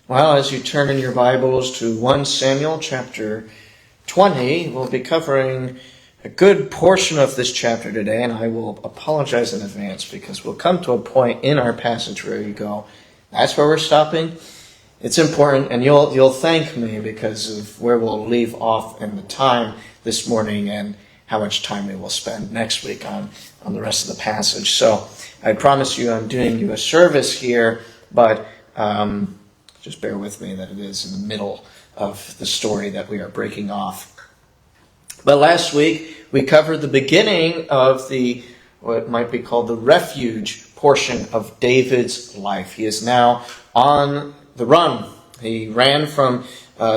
Well, as you turn in your Bibles to 1 Samuel chapter 20, we'll be covering a good portion of this chapter today, and I will apologize in advance because we'll come to a point in our passage where you go, that's where we're stopping. It's important, and you'll thank me because of where we'll leave off in the time this morning and how much time we will spend next week on the rest of the passage. So I promise you I'm doing you a service here, but just bear with me that it is in the middle of the story that we are breaking off. But last week, we covered the beginning of what might be called the refuge portion of David's life. He is now on the run. He ran from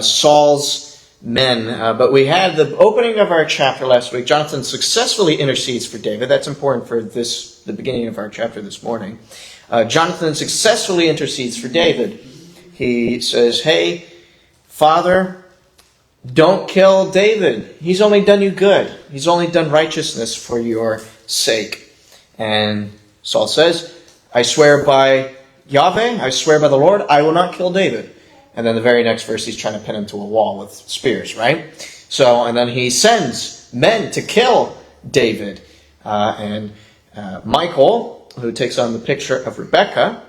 Saul's men. But we had the opening of our chapter last week. Jonathan successfully intercedes for David. That's important for the beginning of our chapter this morning. Jonathan successfully intercedes for David. He says, hey, Father, don't kill David. He's only done you good. He's only done righteousness for your sake. And Saul says, I swear by Yahweh, I swear by the Lord, I will not kill David. And then the very next verse, he's trying to pin him to a wall with spears, right? And then he sends men to kill David. And Michal, who takes on the picture of Rebekah,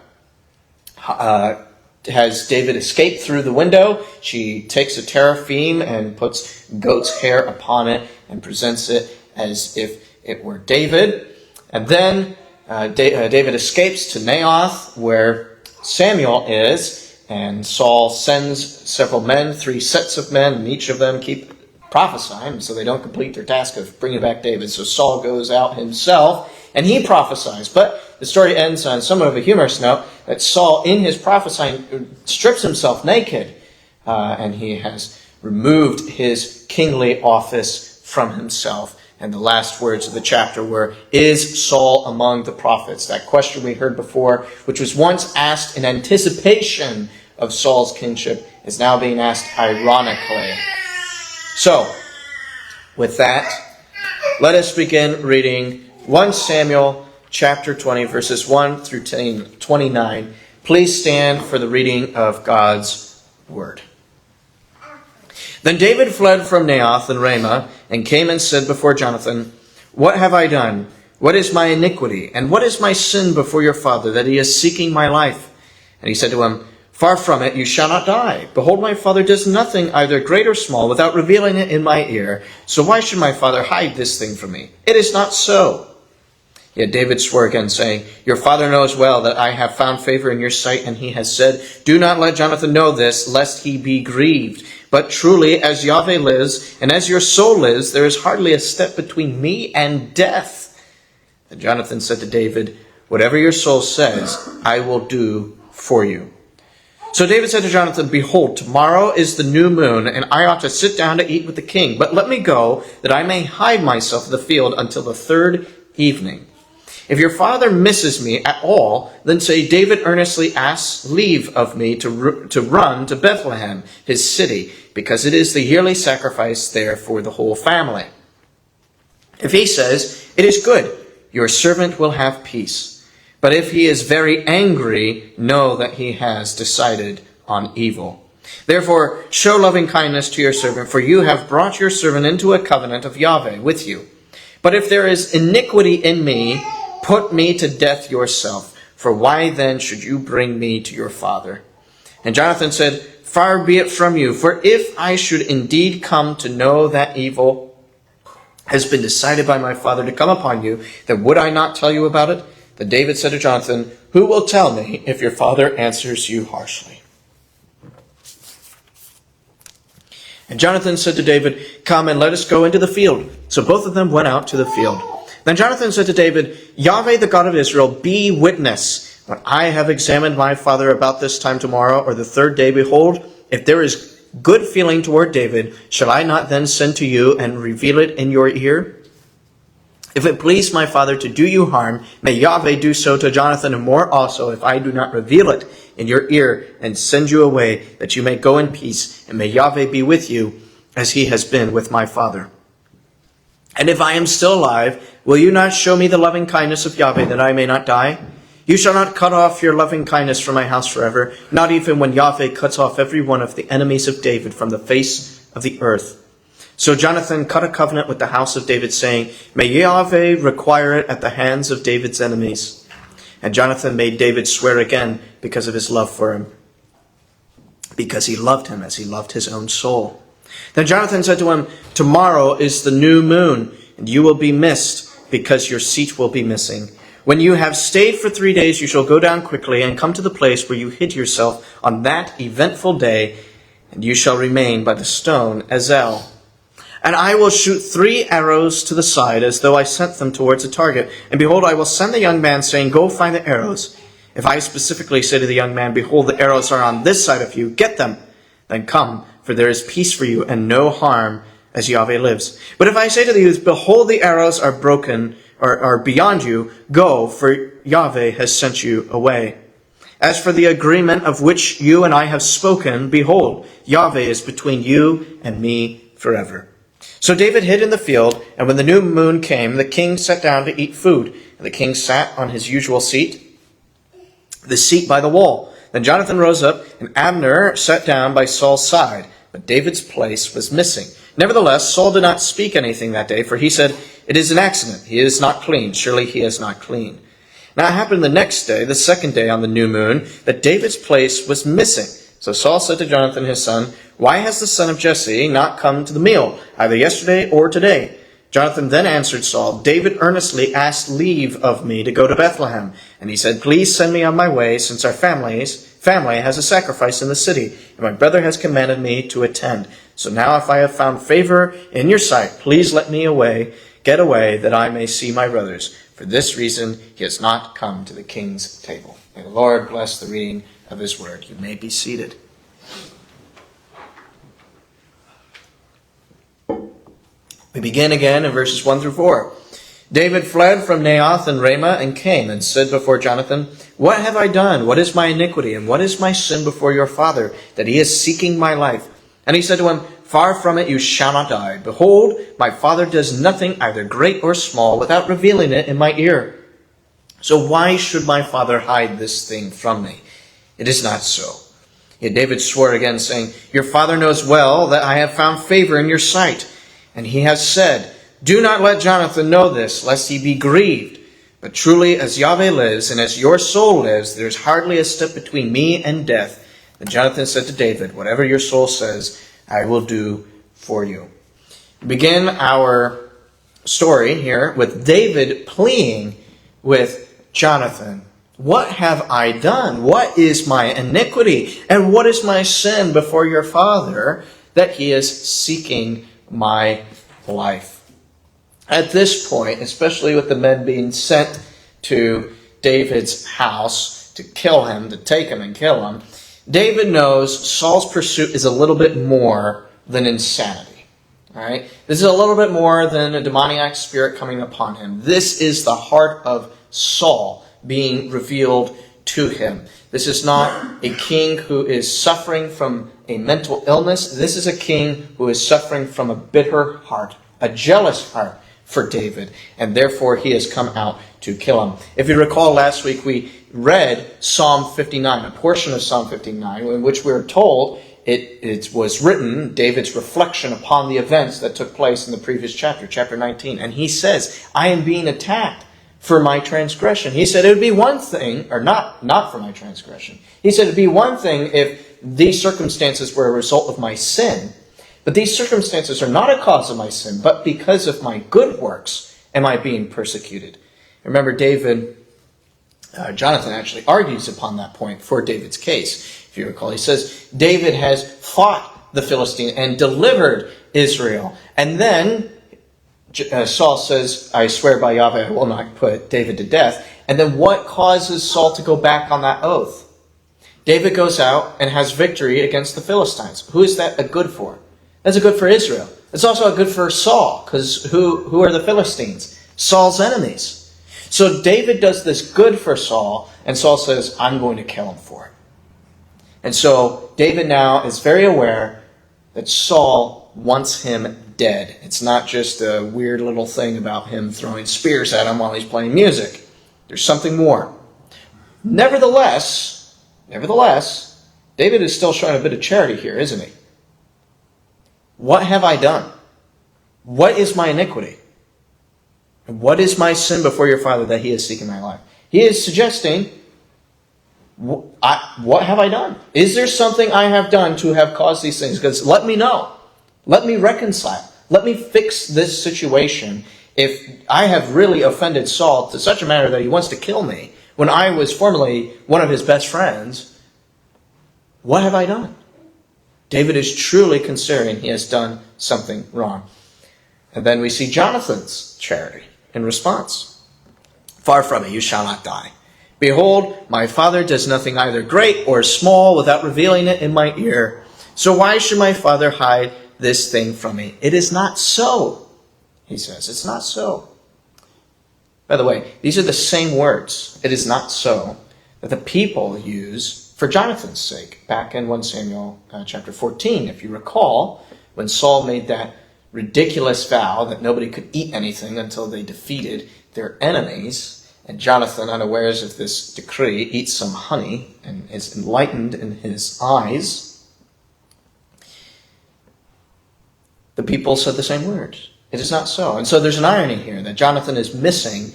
has David escape through the window. She takes a teraphim and puts goat's hair upon it and presents it as if it were David. And then David escapes to Naioth, where Samuel is, and Saul sends several men, 3 sets of men, and each of them keep prophesying, so they don't complete their task of bringing back David. So Saul goes out himself, and he prophesies. But the story ends on somewhat of a humorous note, that Saul, in his prophesying, strips himself naked, and he has removed his kingly office from himself. And the last words of the chapter were, is Saul among the prophets? That question we heard before, which was once asked in anticipation of Saul's kingship, is now being asked ironically. So, with that, let us begin reading 1 Samuel chapter 20, verses 1 through 29. Please stand for the reading of God's word. Then David fled from Naioth and Ramah, and came and said before Jonathan, what have I done? What is my iniquity? And what is my sin before your father, that he is seeking my life? And he said to him, far from it, you shall not die. Behold, my father does nothing, either great or small, without revealing it in my ear. So why should my father hide this thing from me? It is not so. Yet David swore again, saying, your father knows well that I have found favor in your sight, and he has said, do not let Jonathan know this, lest he be grieved. But truly, as Yahweh lives, and as your soul lives, there is hardly a step between me and death. And Jonathan said to David, whatever your soul says, I will do for you. So David said to Jonathan, behold, tomorrow is the new moon, and I ought to sit down to eat with the king. But let me go, that I may hide myself in the field until the 3rd evening. If your father misses me at all, then say, David earnestly asks leave of me to run to Bethlehem, his city, because it is the yearly sacrifice there for the whole family. If he says, it is good, your servant will have peace. But if he is very angry, know that he has decided on evil. Therefore, show loving kindness to your servant, for you have brought your servant into a covenant of Yahweh with you. But if there is iniquity in me, put me to death yourself, for why then should you bring me to your father? And Jonathan said, far be it from you, for if I should indeed come to know that evil has been decided by my father to come upon you, then would I not tell you about it? Then David said to Jonathan, who will tell me if your father answers you harshly? And Jonathan said to David, come and let us go into the field. So both of them went out to the field. Then Jonathan said to David, Yahweh, the God of Israel, be witness. When I have examined my father about this time tomorrow, or the 3rd day, behold, if there is good feeling toward David, shall I not then send to you and reveal it in your ear? If it please my father to do you harm, may Yahweh do so to Jonathan, and more also, if I do not reveal it in your ear and send you away, that you may go in peace, and may Yahweh be with you, as he has been with my father. And if I am still alive, will you not show me the loving kindness of Yahweh, that I may not die? You shall not cut off your loving kindness from my house forever, not even when Yahweh cuts off every one of the enemies of David from the face of the earth. So Jonathan cut a covenant with the house of David, saying, May Yahweh require it at the hands of David's enemies. And Jonathan made David swear again because of his love for him, because he loved him as he loved his own soul. Then Jonathan said to him, Tomorrow is the new moon, and you will be missed, because your seat will be missing. When you have stayed for 3 days, you shall go down quickly and come to the place where you hid yourself on that eventful day, and you shall remain by the stone Ezel. And I will shoot 3 arrows to the side, as though I sent them towards a target. And behold, I will send the young man, saying, Go find the arrows. If I specifically say to the young man, Behold, the arrows are on this side of you, get them, then come, for there is peace for you, and no harm, as Yahweh lives. But if I say to the youth, Behold, the arrows are broken, or are beyond you, go, for Yahweh has sent you away. As for the agreement of which you and I have spoken, behold, Yahweh is between you and me forever. So David hid in the field, and when the new moon came, the king sat down to eat food. And the king sat on his usual seat, the seat by the wall. Then Jonathan rose up, and Abner sat down by Saul's side, but David's place was missing. Nevertheless, Saul did not speak anything that day, for he said, It is an accident. He is not clean. Surely he is not clean. Now it happened the next day, the second day on the new moon, that David's place was missing. So Saul said to Jonathan his son, Why has the son of Jesse not come to the meal, either yesterday or today? Jonathan then answered Saul, David earnestly asked leave of me to go to Bethlehem. And he said, Please send me on my way, since our family has a sacrifice in the city, and my brother has commanded me to attend. So now if I have found favor in your sight, please let me get away, that I may see my brothers. For this reason he has not come to the king's table. May the Lord bless the reading of his word. You may be seated. We begin again in verses 1 through 4. David fled from Naioth and Ramah and came and said before Jonathan, What have I done? What is my iniquity? And what is my sin before your father, that he is seeking my life? And he said to him, Far from it, you shall not die. Behold, my father does nothing, either great or small, without revealing it in my ear. So why should my father hide this thing from me? It is not so. Yet David swore again, saying, Your father knows well that I have found favor in your sight. And he has said, Do not let Jonathan know this, lest he be grieved. But truly, as Yahweh lives, and as your soul lives, there is hardly a step between me and death. Then Jonathan said to David, Whatever your soul says, I will do for you. We begin our story here with David pleading with Jonathan. What have I done? What is my iniquity? And what is my sin before your father, that he is seeking my life? At this point, especially with the men being sent to David's house to kill him, to take him and kill him, David knows Saul's pursuit is a little bit more than insanity. All right? This is a little bit more than a demoniac spirit coming upon him. This is the heart of Saul being revealed to him. This is not a king who is suffering from a mental illness. This is a king who is suffering from a bitter heart, a jealous heart for David, and therefore he has come out to kill him. If you recall, last week we read Psalm 59, a portion of Psalm 59, in which we are told it was written, David's reflection upon the events that took place in the previous chapter, chapter 19. And he says, I am being attacked for my transgression. He said it would be one thing, or not for my transgression. He said it would be one thing if these circumstances were a result of my sin, but these circumstances are not a cause of my sin, but because of my good works am I being persecuted. Remember, Jonathan actually argues upon that point for David's case. If you recall, he says, David has fought the Philistine and delivered Israel. And then Saul says, I swear by Yahweh, I will not put David to death. And then what causes Saul to go back on that oath? David goes out and has victory against the Philistines. Who is that a good for? That's a good for Israel. It's also a good for Saul, because who are the Philistines? Saul's enemies. So David does this good for Saul, and Saul says, I'm going to kill him for it. And so David now is very aware that Saul wants him dead. It's not just a weird little thing about him throwing spears at him while he's playing music. There's something more. Nevertheless, David is still showing a bit of charity here, isn't he? What have I done? What is my iniquity? And what is my sin before your Father that he is seeking my life? He is suggesting, what have I done? Is there something I have done to have caused these things? Because let me know. Let me reconcile. Let me fix this situation. If I have really offended Saul to such a manner that he wants to kill me, when I was formerly one of his best friends, what have I done? David is truly considering he has done something wrong. And then we see Jonathan's charity in response. Far from it, you shall not die. Behold, my father does nothing either great or small without revealing it in my ear. So why should my father hide this thing from me? It is not so, he says. It's not so. By the way, these are the same words, it is not so, that the people use for Jonathan's sake. Back in 1 Samuel chapter 14, if you recall, when Saul made that ridiculous vow that nobody could eat anything until they defeated their enemies, and Jonathan, unawares of this decree, eats some honey and is enlightened in his eyes, the people said the same words. It is not so. And so there's an irony here that Jonathan is missing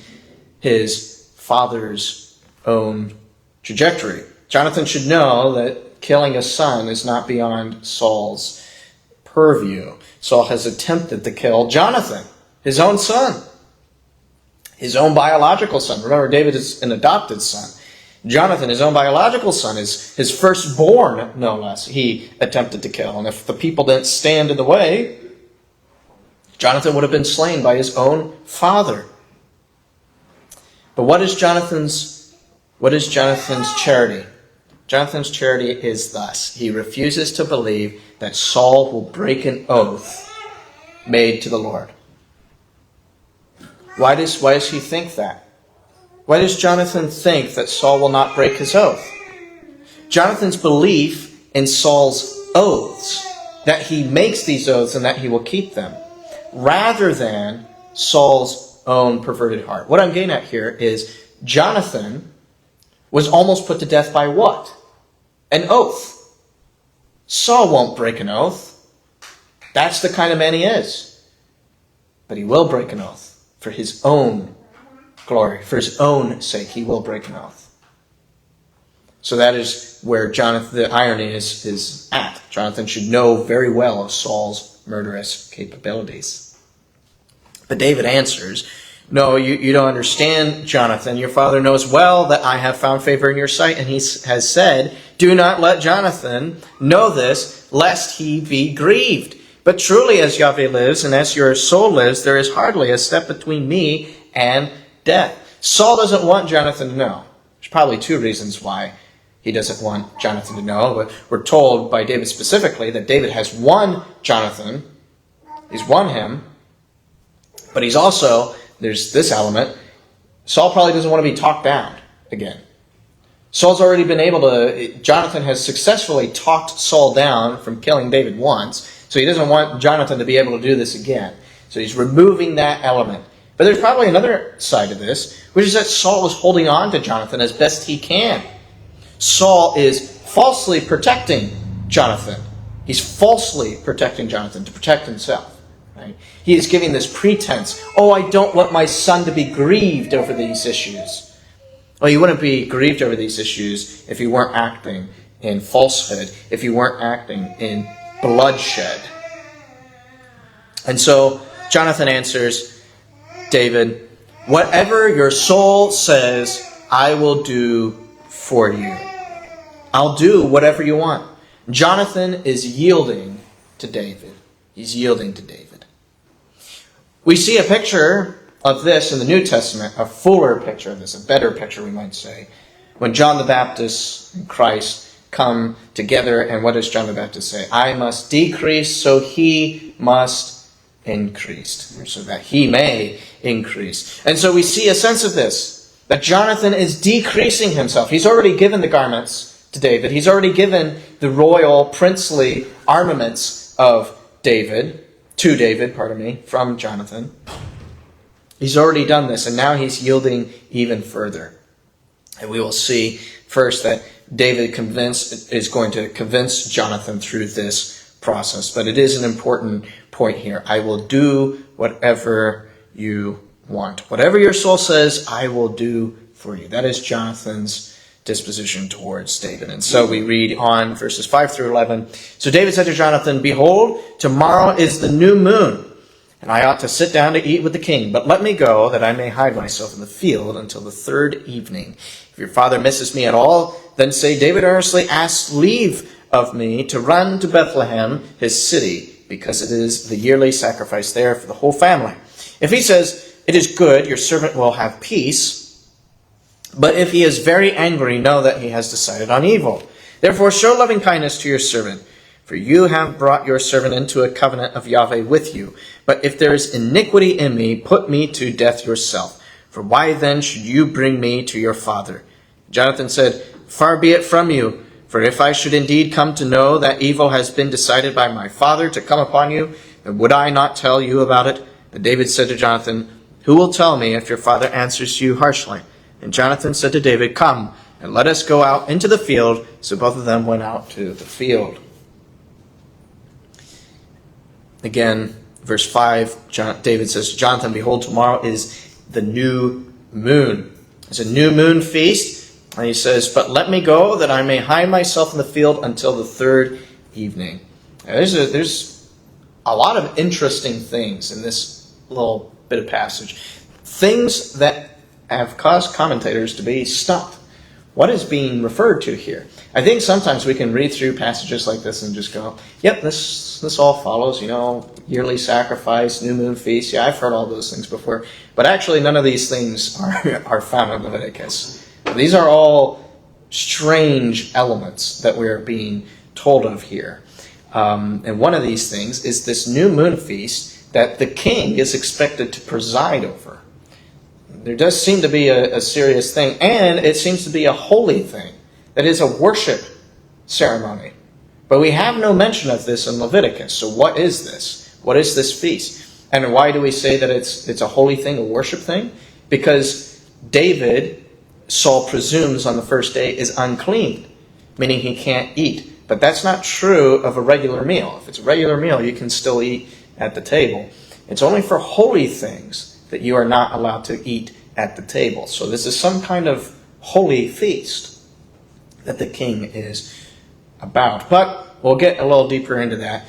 his father's own trajectory. Jonathan should know that killing a son is not beyond Saul's purview. Saul has attempted to kill Jonathan, his own son, his own biological son. Remember, David is an adopted son. Jonathan, his own biological son, is his firstborn, no less, he attempted to kill. And if the people didn't stand in the way, Jonathan would have been slain by his own father. But what is Jonathan's charity? Jonathan's charity is thus. He refuses to believe that Saul will break an oath made to the Lord. Why does he think that? Why does Jonathan think that Saul will not break his oath? Jonathan's belief in Saul's oaths, that he makes these oaths and that he will keep them, rather than Saul's own perverted heart. What I'm getting at here is Jonathan was almost put to death by what? An oath. Saul won't break an oath. That's the kind of man he is. But he will break an oath for his own glory, for his own sake. He will break an oath. So that is where the irony is at. Jonathan should know very well of Saul's murderous capabilities. But David answers, no, you don't understand, Jonathan. Your father knows well that I have found favor in your sight, and he has said, do not let Jonathan know this, lest he be grieved. But truly, as Yahweh lives, and as your soul lives, there is hardly a step between me and death. Saul doesn't want Jonathan to know. There's probably two reasons why he doesn't want Jonathan to know. But we're told by David specifically that David has won Jonathan. He's won him. But he's also, there's this element, Saul probably doesn't want to be talked down again. Saul's already been Jonathan has successfully talked Saul down from killing David once, so he doesn't want Jonathan to be able to do this again. So he's removing that element. But there's probably another side to this, which is that Saul is holding on to Jonathan as best he can. Saul is falsely protecting Jonathan. He's falsely protecting Jonathan to protect himself. Right? He is giving this pretense, I don't want my son to be grieved over these issues. Well, you wouldn't be grieved over these issues if you weren't acting in falsehood, if you weren't acting in bloodshed. And so Jonathan answers David, whatever your soul says, I will do for you. I'll do whatever you want. Jonathan is yielding to David. He's yielding to David. We see a picture of this in the New Testament, a fuller picture of this, a better picture we might say, when John the Baptist and Christ come together, and what does John the Baptist say? I must decrease so he must increase, or so that he may increase. And so we see a sense of this, that Jonathan is decreasing himself. He's already given the garments to David. He's already given the royal princely armaments of David, from Jonathan. He's already done this, and now he's yielding even further. And we will see first that David is going to convince Jonathan through this process. But it is an important point here. I will do whatever you want. Whatever your soul says, I will do for you. That is Jonathan's disposition towards David. And so we read on verses 5 through 11. So David said to Jonathan, "Behold, tomorrow is the new moon, and I ought to sit down to eat with the king. But let me go, that I may hide myself in the field until the third evening. If your father misses me at all, then say, David earnestly asked leave of me to run to Bethlehem, his city, because it is the yearly sacrifice there for the whole family. If he says, it is good, your servant will have peace. But if he is very angry, know that he has decided on evil. Therefore show loving kindness to your servant, for you have brought your servant into a covenant of Yahweh with you. But if there is iniquity in me, put me to death yourself. For why then should you bring me to your father?" Jonathan said, "Far be it from you, for if I should indeed come to know that evil has been decided by my father to come upon you, then would I not tell you about it?" But David said to Jonathan, "Who will tell me if your father answers you harshly?" And Jonathan said to David, "Come, and let us go out into the field." So both of them went out to the field. Again, verse 5, David says to Jonathan, "Behold, tomorrow is the new moon." It's a new moon feast. And he says, "But let me go, that I may hide myself in the field until the third evening." Now, there's a lot of interesting things in this little bit of passage. Things that have caused commentators to be stumped. What is being referred to here? I think sometimes we can read through passages like this and just go, yep, this all follows, yearly sacrifice, new moon feast. Yeah, I've heard all those things before. But actually, none of these things are found in Leviticus. These are all strange elements that we're being told of here. And one of these things is this new moon feast that the king is expected to preside over. There does seem to be a serious thing, and it seems to be a holy thing. That is a worship ceremony. But we have no mention of this in Leviticus. So what is this? What is this feast? And why do we say that it's a holy thing, a worship thing? Because David, Saul presumes on the first day, is unclean, meaning he can't eat. But that's not true of a regular meal. If it's a regular meal, you can still eat at the table. It's only for holy things that you are not allowed to eat at the table. So this is some kind of holy feast that the king is about. But we'll get a little deeper into that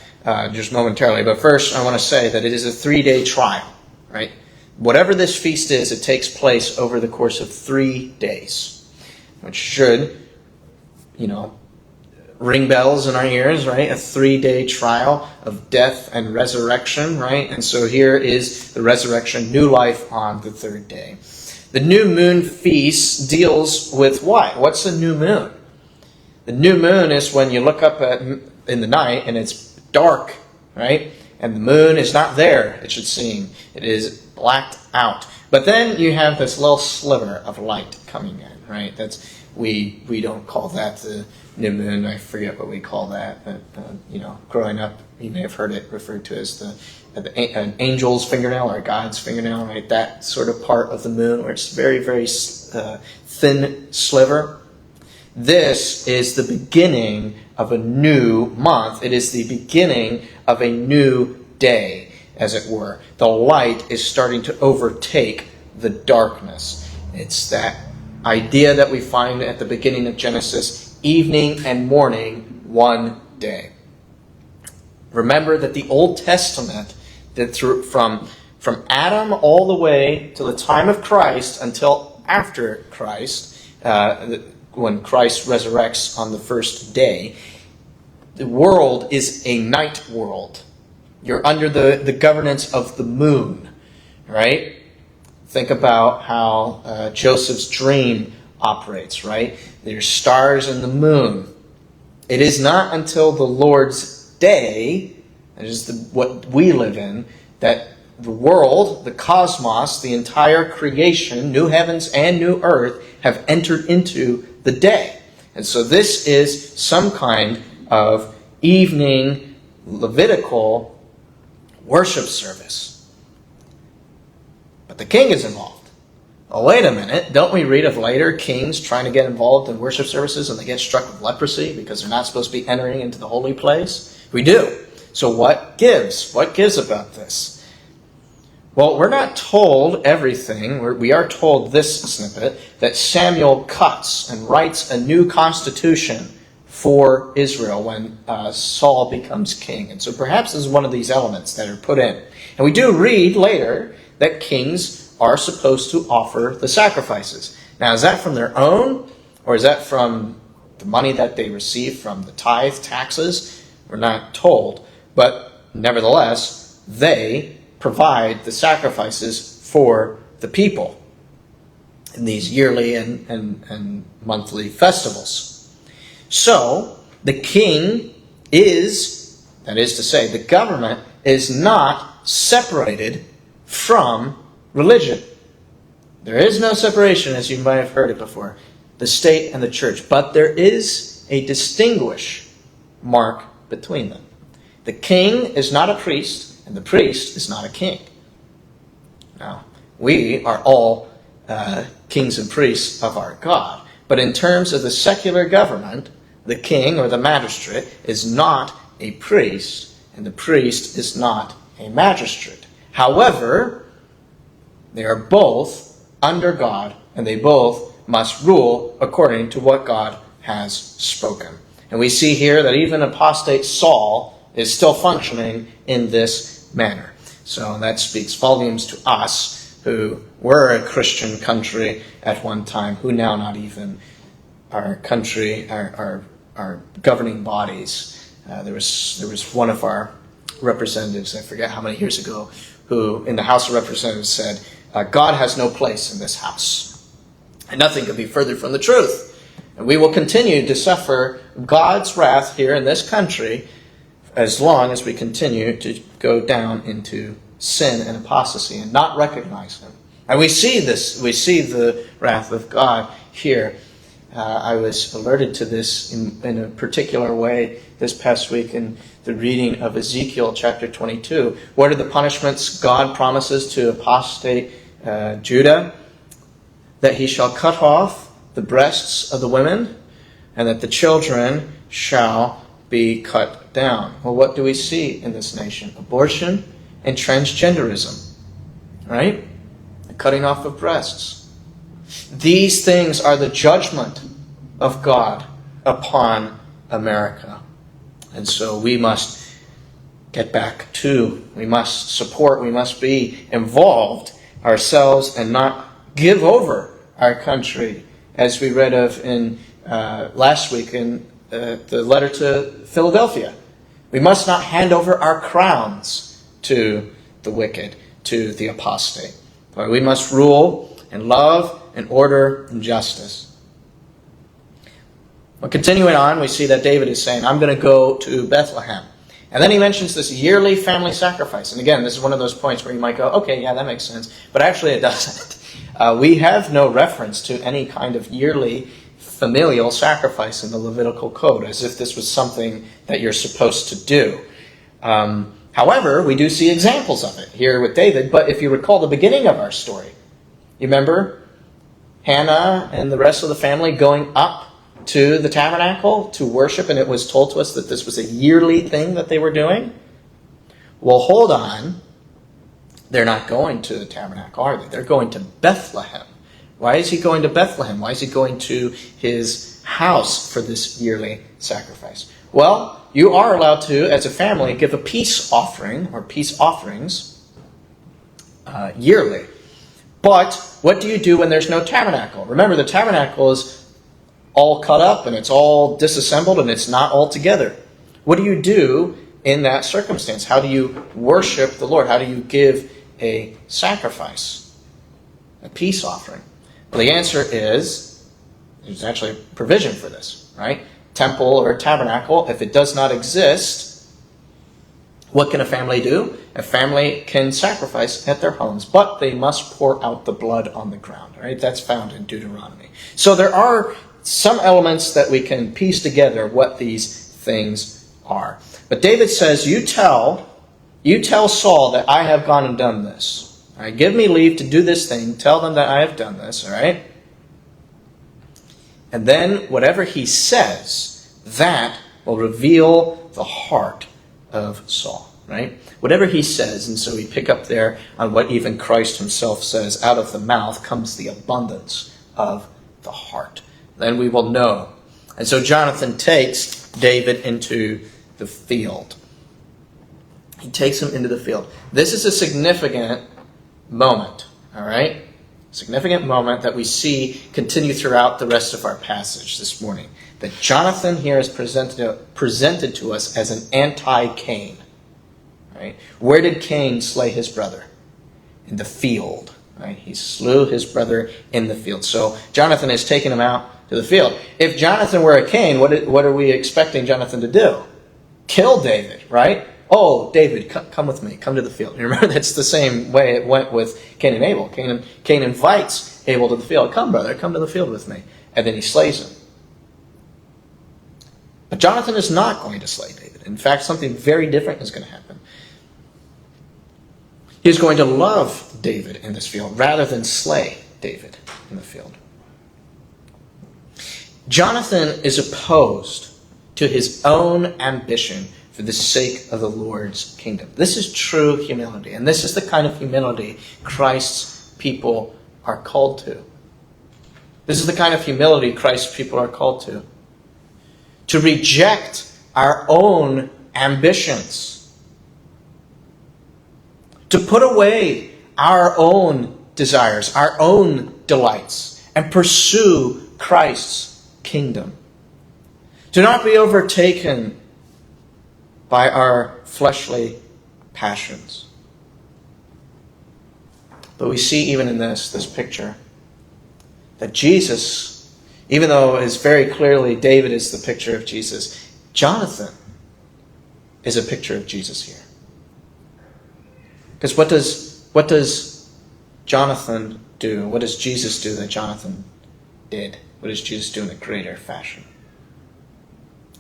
just momentarily. But first, I want to say that it is a 3-day trial, right? Whatever this feast is, it takes place over the course of 3 days, which should, ring bells in our ears, right? A 3-day trial of death and resurrection, right? And so here is the resurrection, new life on the third day. The new moon feast deals with what? What's the new moon? The new moon is when you look up in the night and it's dark, right? And the moon is not there, it should seem. It is blacked out. But then you have this little sliver of light coming in, right? We don't call that the new moon. I forget what we call that. But, growing up, you may have heard it referred to as an angel's fingernail or God's fingernail, right? That sort of part of the moon where it's very, very thin sliver. This is the beginning of a new month. It is the beginning of a new day, as it were. The light is starting to overtake the darkness. It's that idea that we find at the beginning of Genesis, evening and morning, one day. Remember that the Old Testament, that from Adam all the way to the time of Christ until after Christ, when Christ resurrects on the first day, the world is a night world. You're under the governance of the moon, right? Think about how Joseph's dream operates, right? There's stars and the moon. It is not until the Lord's day, that is what we live in, that the world, the cosmos, the entire creation, new heavens and new earth, have entered into the day. And so this is some kind of evening Levitical worship service. But the king is involved. Oh, wait a minute. Don't we read of later kings trying to get involved in worship services and they get struck with leprosy because they're not supposed to be entering into the holy place? We do. So what gives? What gives about this? Well, we're not told everything. We are told this snippet, that Samuel cuts and writes a new constitution for Israel when Saul becomes king. And so perhaps this is one of these elements that are put in. And we do read later that kings are supposed to offer the sacrifices. Now, is that from their own, or is that from the money that they receive from the tithe taxes? We're not told. But nevertheless, they provide the sacrifices for the people in these yearly and monthly festivals. So, the king is, that is to say, the government is not separated from religion. There is no separation, as you might have heard it before, the state and the church. But there is a distinguish mark between them. The king is not a priest, and the priest is not a king. Now, we are all kings and priests of our God. But in terms of the secular government, the king or the magistrate is not a priest, and the priest is not a magistrate. However, they are both under God, and they both must rule according to what God has spoken. And we see here that even apostate Saul is still functioning in this manner. So that speaks volumes to us who were a Christian country at one time, who now not even our country, our governing bodies. There was one of our representatives, I forget how many years ago, who in the House of Representatives said, God has no place in this house. And nothing could be further from the truth. And we will continue to suffer God's wrath here in this country as long as we continue to go down into sin and apostasy and not recognize Him. And we see this. We see the wrath of God here. I was alerted to this in a particular way this past week in the reading of Ezekiel chapter 22. What are the punishments God promises to apostate Judah? That He shall cut off the breasts of the women, and that the children shall be cut down. Well, what do we see in this nation? Abortion and transgenderism. Right? The cutting off of breasts. These things are the judgment of God upon America. And so we must get back to, we must support, we must be involved ourselves and not give over our country, as we read of in last week in the letter to Philadelphia. We must not hand over our crowns to the wicked, to the apostate. But we must rule in love and order and justice. Well, continuing on, we see that David is saying, I'm going to go to Bethlehem. And then he mentions this yearly family sacrifice. And again, this is one of those points where you might go, okay, yeah, that makes sense. But actually it doesn't. We have no reference to any kind of yearly familial sacrifice in the Levitical Code, as if this was something that you're supposed to do. However, we do see examples of it here with David. But if you recall the beginning of our story, you remember Hannah and the rest of the family going up to the tabernacle to worship, and it was told to us that this was a yearly thing that they were doing? Well, hold on. They're not going to the tabernacle, are they? They're going to Bethlehem. Why is he going to Bethlehem? Why is he going to his house for this yearly sacrifice? Well, you are allowed to, as a family, give a peace offering or peace offerings yearly. But what do you do when there's no tabernacle? Remember, the tabernacle is all cut up and it's all disassembled and it's not all together. What do you do in that circumstance? How do you worship the Lord? How do you give a sacrifice, a peace offering? Well, the answer is, there's actually a provision for this, right? Temple or tabernacle, if it does not exist, what can a family do? A family can sacrifice at their homes, but they must pour out the blood on the ground, right? That's found in Deuteronomy. So there are some elements that we can piece together what these things are. But David says, you tell Saul that I have gone and done this. All right, give me leave to do this thing. Tell them that I have done this. All right. And then whatever he says, that will reveal the heart of Saul. Right? Whatever he says, and so we pick up there on what even Christ himself says, out of the mouth comes the abundance of the heart. Then we will know. And so Jonathan takes David into the field. He takes him into the field. This is a significant moment, all right? Significant moment that we see continue throughout the rest of our passage this morning. That Jonathan here is presented to us as an anti-Cain. Right? Where did Cain slay his brother? In the field. Right? He slew his brother in the field. So Jonathan is taking him out to the field. If Jonathan were a Cain, what are we expecting Jonathan to do? Kill David, right? Oh, David, come with me. Come to the field. You remember, that's the same way it went with Cain and Abel. Cain invites Abel to the field. Come, brother, come to the field with me. And then he slays him. But Jonathan is not going to slay David. In fact, something very different is going to happen. He's going to love David in this field rather than slay David in the field. Jonathan is opposed to his own ambition for the sake of the Lord's kingdom. This is true humility, and this is the kind of humility Christ's people are called to. This is the kind of humility Christ's people are called to. To reject our own ambitions. To put away our own desires, our own delights, and pursue Christ's kingdom. To not be overtaken by our fleshly passions. But we see even in this picture that Jesus, even though it's very clearly David is the picture of Jesus, Jonathan is a picture of Jesus here. Because what does Jonathan do? What does Jesus do that Jonathan did? What does Jesus do in a greater fashion?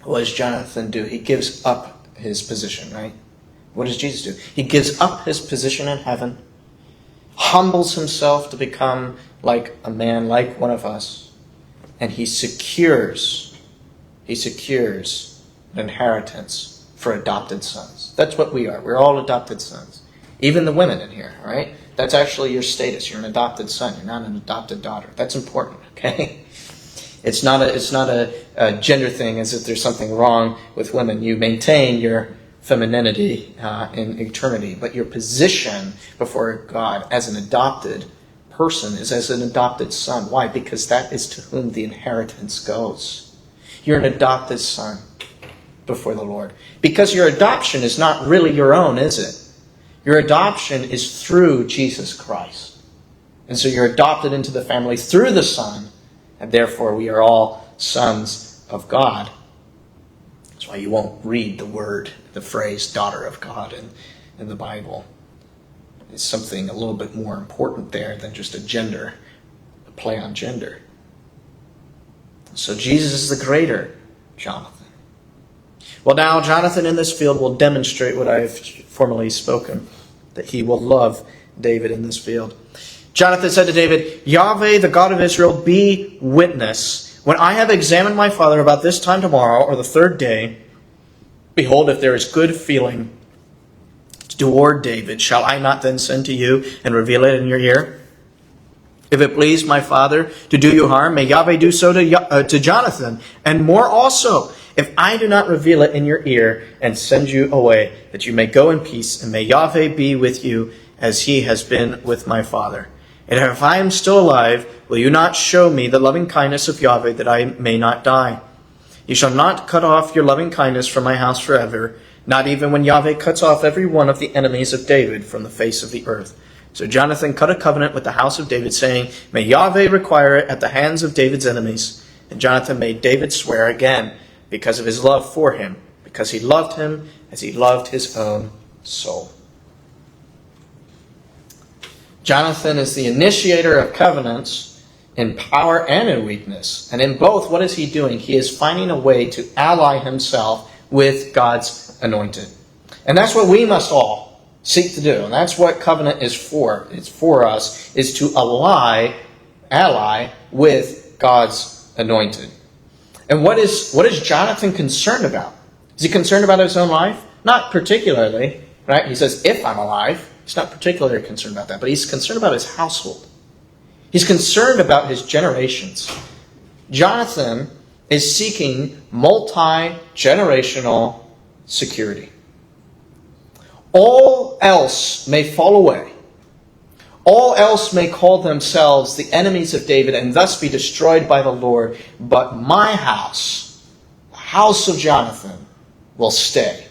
What does Jonathan do? He gives up his position, right? What does Jesus do? He gives up his position in heaven, humbles himself to become like a man, like one of us, and he secures an inheritance for adopted sons. That's what we are. We're all adopted sons. Even the women in here, all right? That's actually your status. You're an adopted son. You're not an adopted daughter. That's important, okay? It's not a gender thing as if there's something wrong with women. You maintain your femininity in eternity, but your position before God as an adopted person is as an adopted son. Why? Because that is to whom the inheritance goes. You're an adopted son before the Lord. Because your adoption is not really your own, is it? Your adoption is through Jesus Christ. And so you're adopted into the family through the Son, and therefore we are all sons of God. That's why you won't read the phrase daughter of God in the Bible. It's something a little bit more important there than just a play on gender. So Jesus is the greater Jonathan. Well, now Jonathan in this field will demonstrate what I have formerly spoken, that he will love David in this field. Jonathan said to David, Yahweh, the God of Israel, be witness. When I have examined my father about this time tomorrow, or the third day, behold, if there is good feeling toward David, shall I not then send to you and reveal it in your ear? If it please my father to do you harm, may Yahweh do so to Jonathan, and more also, if I do not reveal it in your ear and send you away, that you may go in peace, and may Yahweh be with you as he has been with my father. And if I am still alive, will you not show me the loving kindness of Yahweh, that I may not die? You shall not cut off your loving kindness from my house forever, not even when Yahweh cuts off every one of the enemies of David from the face of the earth. So Jonathan cut a covenant with the house of David, saying, May Yahweh require it at the hands of David's enemies. And Jonathan made David swear again, because of his love for him, because he loved him as he loved his own soul. Jonathan is the initiator of covenants in power and in weakness. And in both, what is he doing? He is finding a way to ally himself with God's anointed. And that's what we must all seek to do. And that's what covenant is for. It's for us, is to ally with God's anointed. And what is Jonathan concerned about? Is he concerned about his own life? Not particularly, right? He says, if I'm alive. He's not particularly concerned about that, but he's concerned about his household. He's concerned about his generations. Jonathan is seeking multi-generational security. All else may fall away. All else may call themselves the enemies of David and thus be destroyed by the Lord. But my house, the house of Jonathan, will stay.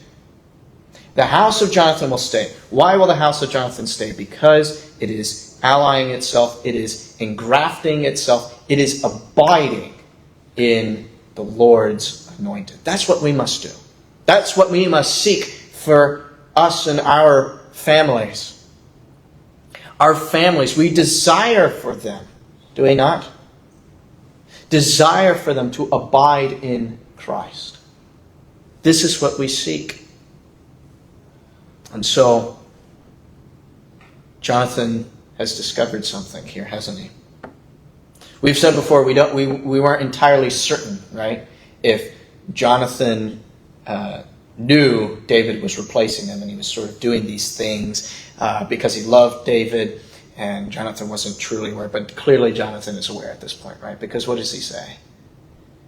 The house of Jonathan will stay. Why will the house of Jonathan stay? Because it is allying itself. It is engrafting itself. It is abiding in the Lord's anointed. That's what we must do. That's what we must seek for us and our families. Our families, we desire for them, do we not? Desire for them to abide in Christ. This is what we seek. And so, Jonathan has discovered something here, hasn't he? We've said before we weren't entirely certain, right, if Jonathan knew David was replacing him, and he was sort of doing these things because he loved David, and Jonathan wasn't truly aware. But clearly Jonathan is aware at this point, right? Because what does he say?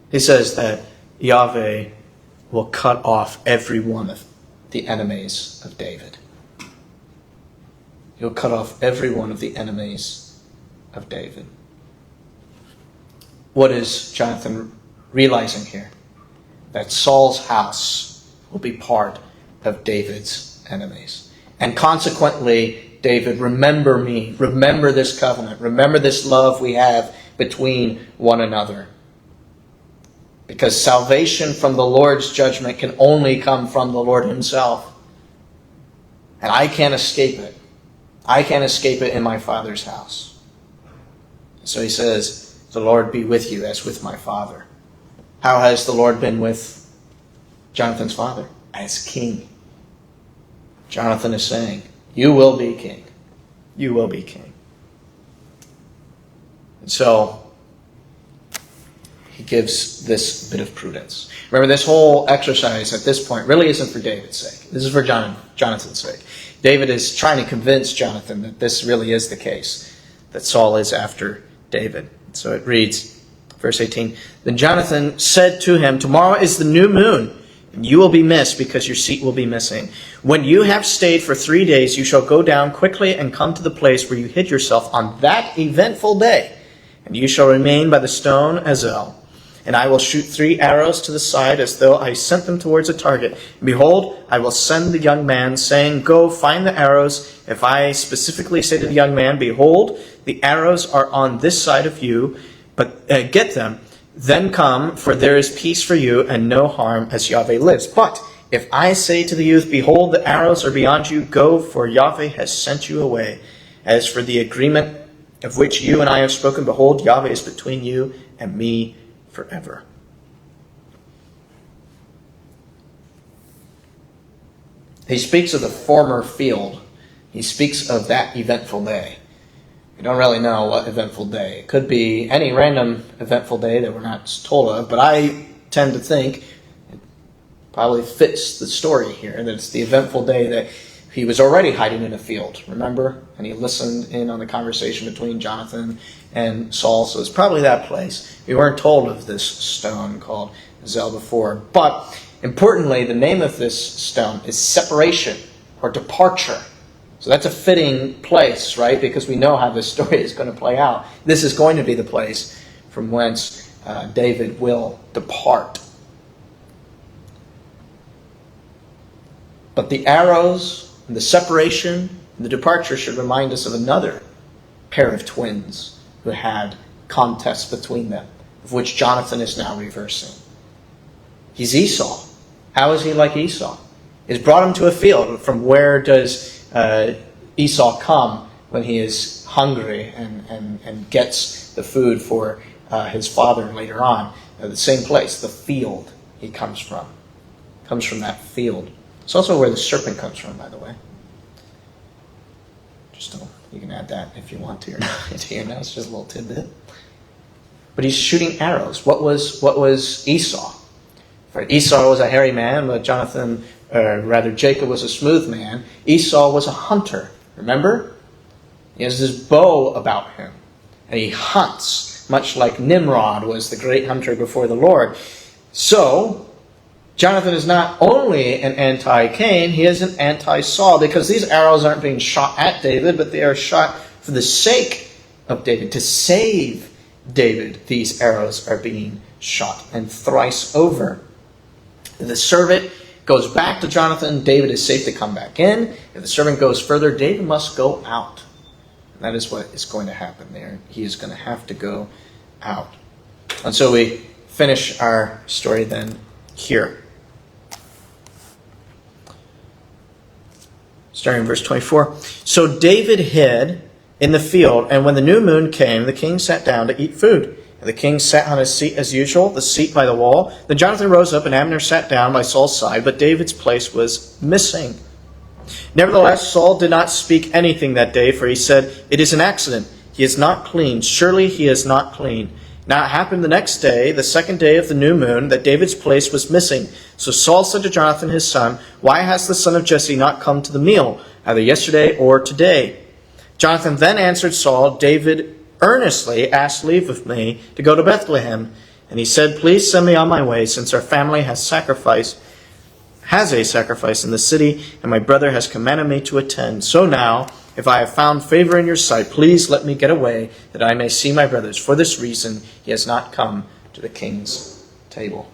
He says that Yahweh will cut off every one of the enemies of David. He'll cut off every one of the enemies of David. What is Jonathan realizing here? That Saul's house will be part of David's enemies. And consequently, David, remember me. Remember this covenant. Remember this love we have between one another. Because salvation from the Lord's judgment can only come from the Lord himself. And I can't escape it. I can't escape it in my Father's house. So he says, the Lord be with you as with my father. How has the Lord been with Jonathan's father? As king. Jonathan is saying, you will be king. You will be king. And so, he gives this bit of prudence. Remember, this whole exercise at this point really isn't for David's sake. This is for Jonathan's sake. David is trying to convince Jonathan that this really is the case, that Saul is after David. So it reads, verse 18, Then Jonathan said to him, Tomorrow is the new moon, and you will be missed because your seat will be missing. When you have stayed for 3 days, you shall go down quickly and come to the place where you hid yourself on that eventful day, and you shall remain by the stone Azel. And I will shoot 3 arrows to the side as though I sent them towards a target. And behold, I will send the young man, saying, Go, find the arrows. If I specifically say to the young man, Behold, the arrows are on this side of you, but get them, then come, for there is peace for you, and no harm, as Yahweh lives. But if I say to the youth, Behold, the arrows are beyond you, go, for Yahweh has sent you away. As for the agreement of which you and I have spoken, behold, Yahweh is between you and me forever. He speaks of the former field. He speaks of that eventful day. We don't really know what eventful day. It could be any random eventful day that we're not told of, but I tend to think it probably fits the story here, that it's the eventful day that he was already hiding in a field, remember? And he listened in on the conversation between Jonathan and Saul, so it's probably that place. We weren't told of this stone called Azel before, but importantly, the name of this stone is separation or departure. So that's a fitting place, right? Because we know how this story is going to play out. This is going to be the place from whence David will depart. But the arrows and the separation and the departure should remind us of another pair of twins who had contests between them, of which Jonathan is now reversing. He's Esau. How is he like Esau? He's brought him to a field. From where does Esau come when he is hungry and gets the food for his father later on? The same place, the field he comes from. Comes from that field. It's also where the serpent comes from, by the way. You can add that if you want to or not to your notes, just a little tidbit. But he's shooting arrows. What was Esau? Right? Esau was a hairy man, but Jacob was a smooth man. Esau was a hunter. Remember? He has this bow about him. And he hunts, much like Nimrod was the great hunter before the Lord. So, Jonathan is not only an anti-Cain, he is an anti-Saul, because these arrows aren't being shot at David, but they are shot for the sake of David. To save David, these arrows are being shot, and thrice over. The servant goes back to Jonathan. David is safe to come back in. If the servant goes further, David must go out. And that is what is going to happen there. He is going to have to go out. And so we finish our story then here. Starting in verse 24. So David hid in the field, and when the new moon came, the king sat down to eat food. And the king sat on his seat as usual, the seat by the wall. Then Jonathan rose up, and Abner sat down by Saul's side, but David's place was missing. Nevertheless, Saul did not speak anything that day, for he said, "It is an accident. He is not clean. Surely he is not clean." Now it happened the next day, the second day of the new moon, that David's place was missing. So Saul said to Jonathan his son, "Why has the son of Jesse not come to the meal, either yesterday or today?" Jonathan then answered Saul, "David earnestly asked leave of me to go to Bethlehem. And he said, 'Please send me on my way, since our family has a sacrifice in the city, and my brother has commanded me to attend. So now, if I have found favor in your sight, please let me get away, that I may see my brothers. For this reason, he has not come to the king's table.'"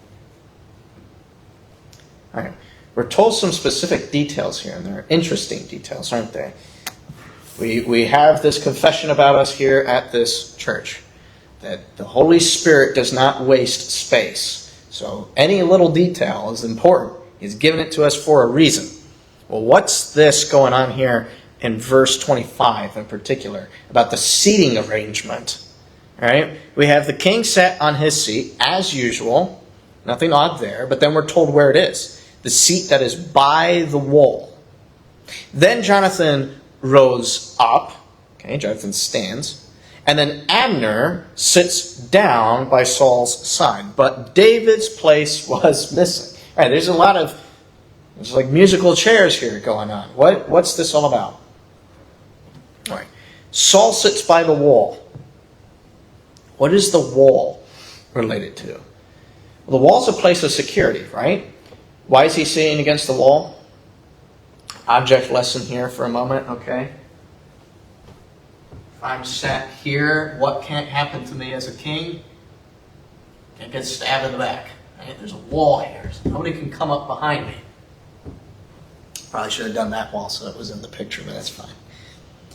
All right. We're told some specific details here, and they're interesting details, aren't they? We have this confession about us here at this church, that the Holy Spirit does not waste space. So any little detail is important. He's given it to us for a reason. Well, what's this going on here in verse 25 in particular, about the seating arrangement? All right? We have the king sat on his seat, as usual. Nothing odd there, but then we're told where it is. The seat that is by the wall. Then Jonathan rose up. Okay, Jonathan stands. And then Abner sits down by Saul's side. But David's place was missing. All right, there's like musical chairs here going on. What's this all about? All right. Saul sits by the wall. What is the wall related to? Well, the wall's a place of security, right? Why is he sitting against the wall? Object lesson here for a moment, okay? If I'm sat here, what can't happen to me as a king? Can't get stabbed in the back. Right? There's a wall here, so nobody can come up behind me. Probably should have done that wall so it was in the picture, but that's fine.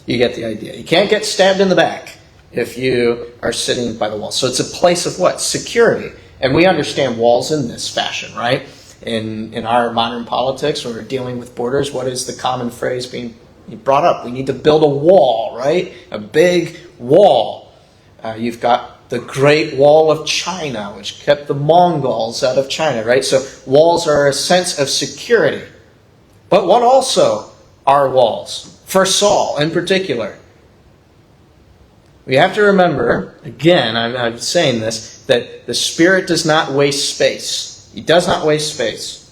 You get the idea. You can't get stabbed in the back if you are sitting by the wall. So it's a place of what? Security. And we understand walls in this fashion, right? In our modern politics, when we're dealing with borders, what is the common phrase being brought up? We need to build a wall, right? A big wall. You've got the Great Wall of China, which kept the Mongols out of China, right? So walls are a sense of security. But what also are walls? For Saul in particular. We have to remember, again, I'm saying this, that the Spirit does not waste space. He does not waste space.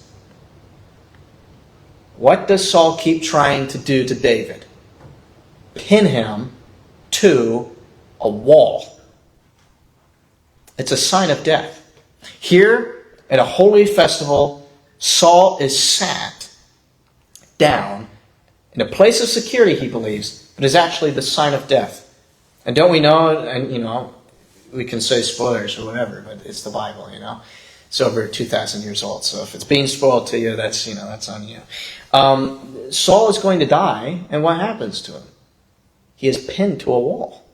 What does Saul keep trying to do to David? Pin him to a wall. It's a sign of death. Here, at a holy festival, Saul is sat down in a place of security, he believes, but is actually the sign of death. And don't we know, and we can say spoilers or whatever, but it's the Bible, It's over 2,000 years old, so if it's being spoiled to you, that's on you. Saul is going to die, and what happens to him? He is pinned to a wall,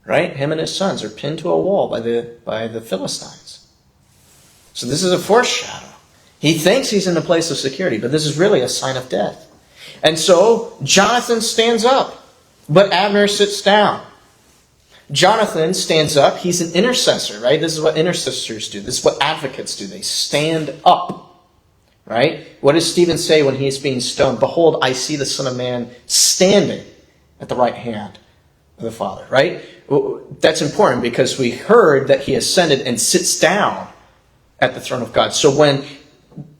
right? Him and his sons are pinned to a wall by the Philistines. So this is a foreshadow. He thinks he's in a place of security, but this is really a sign of death. And so Jonathan stands up, but Abner sits down. Jonathan stands up. He's an intercessor, right? This is what intercessors do. This is what advocates do. They stand up, right? What does Stephen say when he's being stoned? "Behold, I see the Son of Man standing at the right hand of the Father, right? That's important because we heard that he ascended and sits down at the throne of God. So when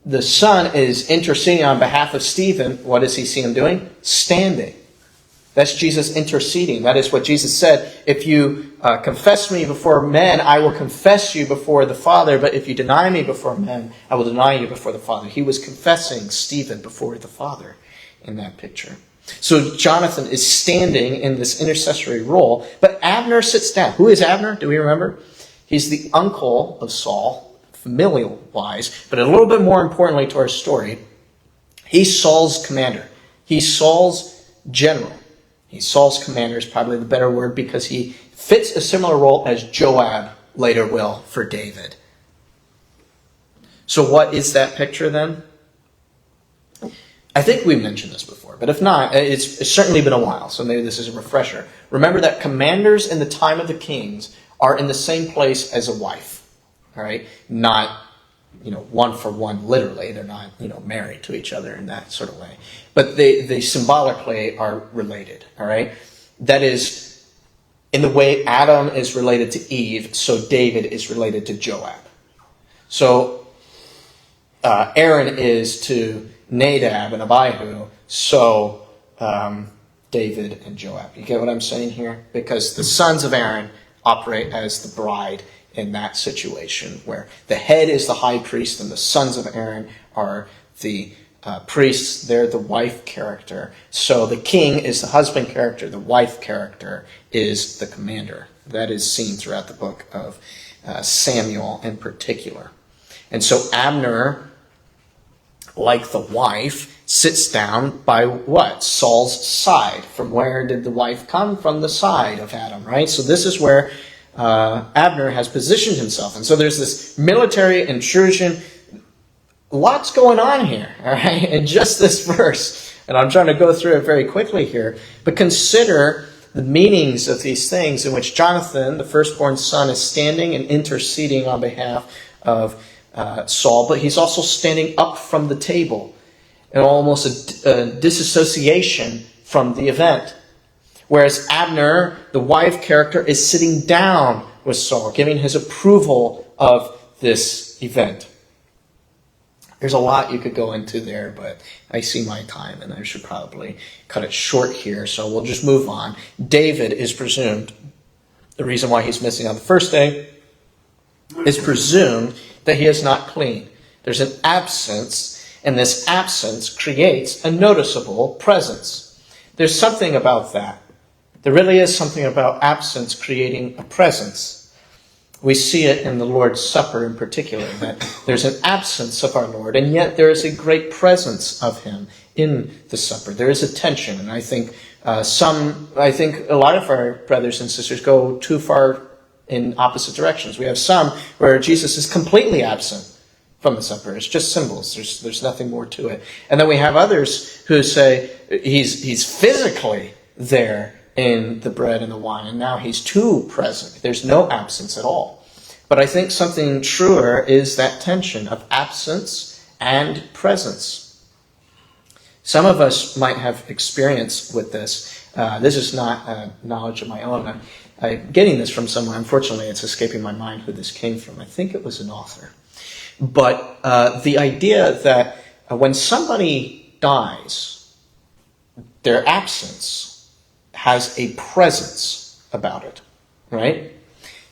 the Son is interceding on behalf of Stephen, what does he see him doing? Standing. That's Jesus interceding. That is what Jesus said. If you confess me before men, I will confess you before the Father. But if you deny me before men, I will deny you before the Father. He was confessing Stephen before the Father in that picture. So Jonathan is standing in this intercessory role. But Abner sits down. Who is Abner? Do we remember? He's the uncle of Saul, familial-wise. But a little bit more importantly to our story, he's Saul's commander. He's Saul's general. He's Saul's commander is probably the better word because he fits a similar role as Joab later will for David. So what is that picture then? I think we mentioned this before, but if not, it's certainly been a while, so maybe this is a refresher. Remember that commanders in the time of the kings are in the same place as a wife, all right? Not, one for one literally. They're not, married to each other in that sort of way. But they symbolically are related, all right? That is, in the way Adam is related to Eve, so David is related to Joab. So Aaron is to Nadab and Abihu, so David and Joab. You get what I'm saying here? Because the sons of Aaron operate as the bride in that situation, where the head is the high priest and the sons of Aaron are the priests. They're the wife character. So the king is the husband character. The wife character is the commander. That is seen throughout the book of Samuel in particular. And so Abner, like the wife, sits down by what? Saul's side. From where did the wife come? From the side of Adam, right? So this is where Abner has positioned himself. And so there's this military intrusion. Lots going on here, all right, in just this verse. And I'm trying to go through it very quickly here. But consider the meanings of these things in which Jonathan, the firstborn son, is standing and interceding on behalf of Saul. But he's also standing up from the table, and almost a disassociation from the event. Whereas Abner, the wife character, is sitting down with Saul, giving his approval of this event. There's a lot you could go into there, but I see my time, and I should probably cut it short here, so we'll just move on. David is presumed, the reason why he's missing on the first day, is presumed that he is not clean. There's an absence, and this absence creates a noticeable presence. There's something about that. There really is something about absence creating a presence. We see it in the Lord's Supper in particular, that there's an absence of our Lord, and yet there is a great presence of him in the supper. There is a tension, and I think a lot of our brothers and sisters go too far in opposite directions. We have some where Jesus is completely absent from the supper. It's just symbols. There's nothing more to it. And then we have others who say he's physically there in the bread and the wine, and now he's too present. There's no absence at all. But I think something truer is that tension of absence and presence. Some of us might have experience with this. This is not knowledge of my own. I'm getting this from someone. Unfortunately, it's escaping my mind who this came from. I think it was an author. But the idea that when somebody dies, their absence has a presence about it, right?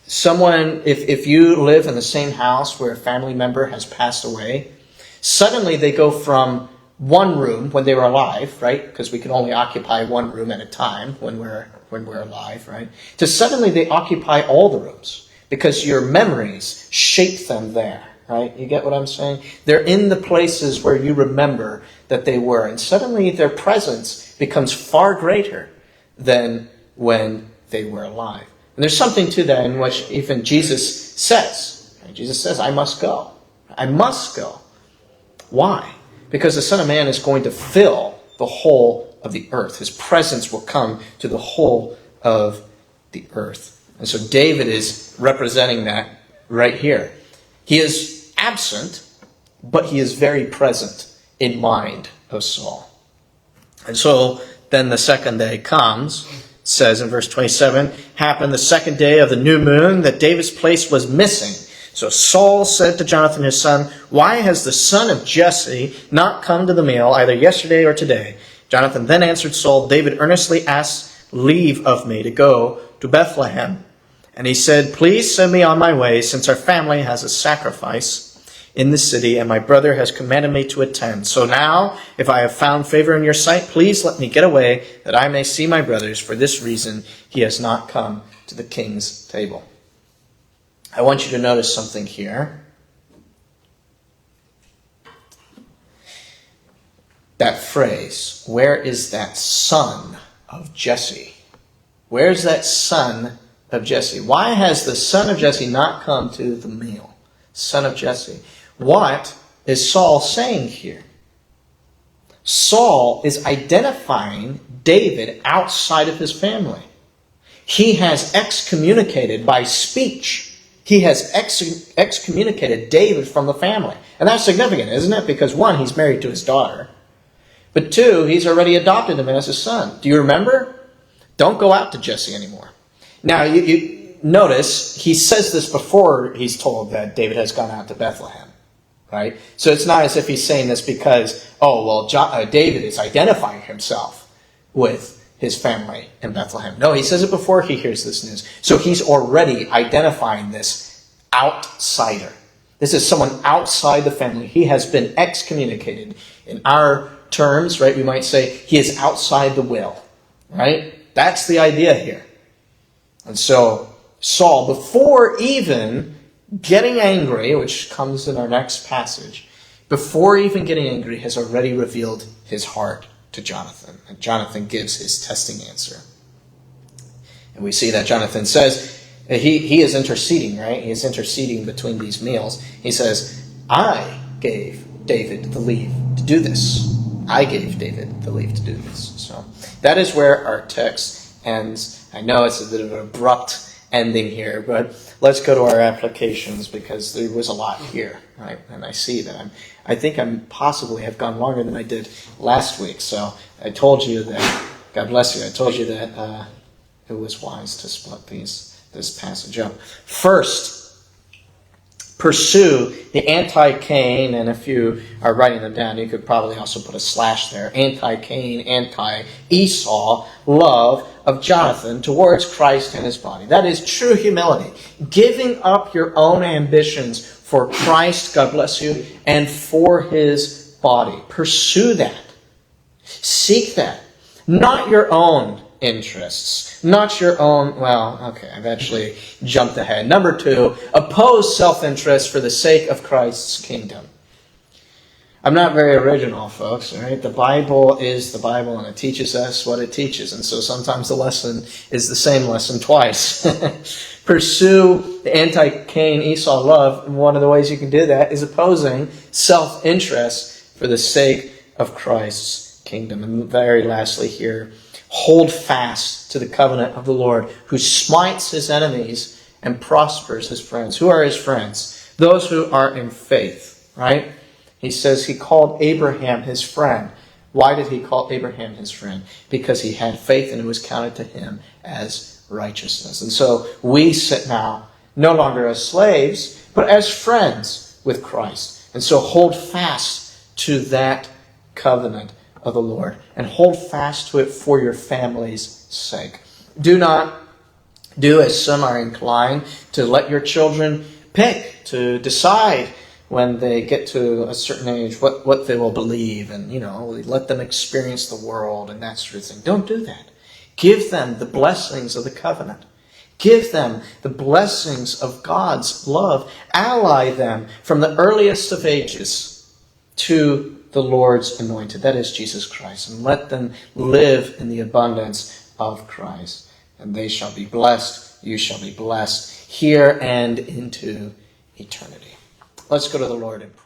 Someone, if you live in the same house where a family member has passed away, suddenly they go from one room when they were alive, right? Because we can only occupy one room at a time when we're alive, right? To suddenly they occupy all the rooms because your memories shape them there, right? You get what I'm saying? They're in the places where you remember that they were, and suddenly their presence becomes far greater than when they were alive. And there's something to that in which even Jesus says. Right? Jesus says, I must go. I must go. Why? Because the Son of Man is going to fill the whole of the earth. His presence will come to the whole of the earth. And so David is representing that right here. He is absent, but he is very present in mind of Saul. And so then the second day comes. It says in verse 27, happened the second day of the new moon that David's place was missing. So Saul said to Jonathan his son, why has the son of Jesse not come to the meal either yesterday or today? Jonathan then answered Saul, David earnestly asked leave of me to go to Bethlehem. And he said, please send me on my way, since our family has a sacrifice in the city, and my brother has commanded me to attend. So now, if I have found favor in your sight, please let me get away, that I may see my brothers. For this reason, he has not come to the king's table. I want you to notice something here. That phrase, where is that son of Jesse? Where's that son of Jesse? Why has the son of Jesse not come to the meal? Son of Jesse. What is Saul saying here? Saul is identifying David outside of his family. He has excommunicated by speech. He has excommunicated David from the family. And that's significant, isn't it? Because one, he's married to his daughter. But two, he's already adopted him as his son. Do you remember? Don't go out to Jesse anymore. Now, you notice, he says this before he's told that David has gone out to Bethlehem. Right? So it's not as if he's saying this because, David is identifying himself with his family in Bethlehem. No, he says it before he hears this news. So he's already identifying this outsider. This is someone outside the family. He has been excommunicated. In our terms, right, we might say he is outside the will. Right? That's the idea here. And so Saul, before even getting angry, which comes in our next passage, before even getting angry, has already revealed his heart to Jonathan. And Jonathan gives his testing answer. And we see that Jonathan says, he is interceding, right? He is interceding between these meals. He says, I gave David the leave to do this. I gave David the leave to do this. So that is where our text ends. I know it's a bit of an abrupt ending here, but let's go to our applications because there was a lot here, right? And I see that I think I possibly have gone longer than I did last week. So I told you that, God bless you, I told you that it was wise to split this passage up. First, pursue the anti-Cain, and if you are writing them down, you could probably also put a slash there, anti-Cain, anti-Esau love of Jonathan towards Christ and his body. That is true humility. Giving up your own ambitions for Christ, God bless you, and for his body. Pursue that. Seek that. Not your own interests. Not your own, I've actually jumped ahead. Number 2, oppose self-interest for the sake of Christ's kingdom. I'm not very original, folks, right? The Bible is the Bible, and it teaches us what it teaches. And so sometimes the lesson is the same lesson twice. Pursue the anti-Cain Esau love. And one of the ways you can do that is opposing self-interest for the sake of Christ's kingdom. And very lastly here, hold fast to the covenant of the Lord, who smites his enemies and prospers his friends. Who are his friends? Those who are in faith, right? He says he called Abraham his friend. Why did he call Abraham his friend? Because he had faith and it was counted to him as righteousness. And so we sit now no longer as slaves, but as friends with Christ. And so hold fast to that covenant of the Lord and hold fast to it for your family's sake. Do not do as some are inclined to let your children pick, to decide when they get to a certain age what they will believe, and let them experience the world and that sort of thing. Don't do that. Give them the blessings of the covenant. Give them the blessings of God's love. Ally them from the earliest of ages to the Lord's anointed. That is Jesus Christ. And let them live in the abundance of Christ. And they shall be blessed. You shall be blessed here and into eternity. Let's go to the Lord in prayer.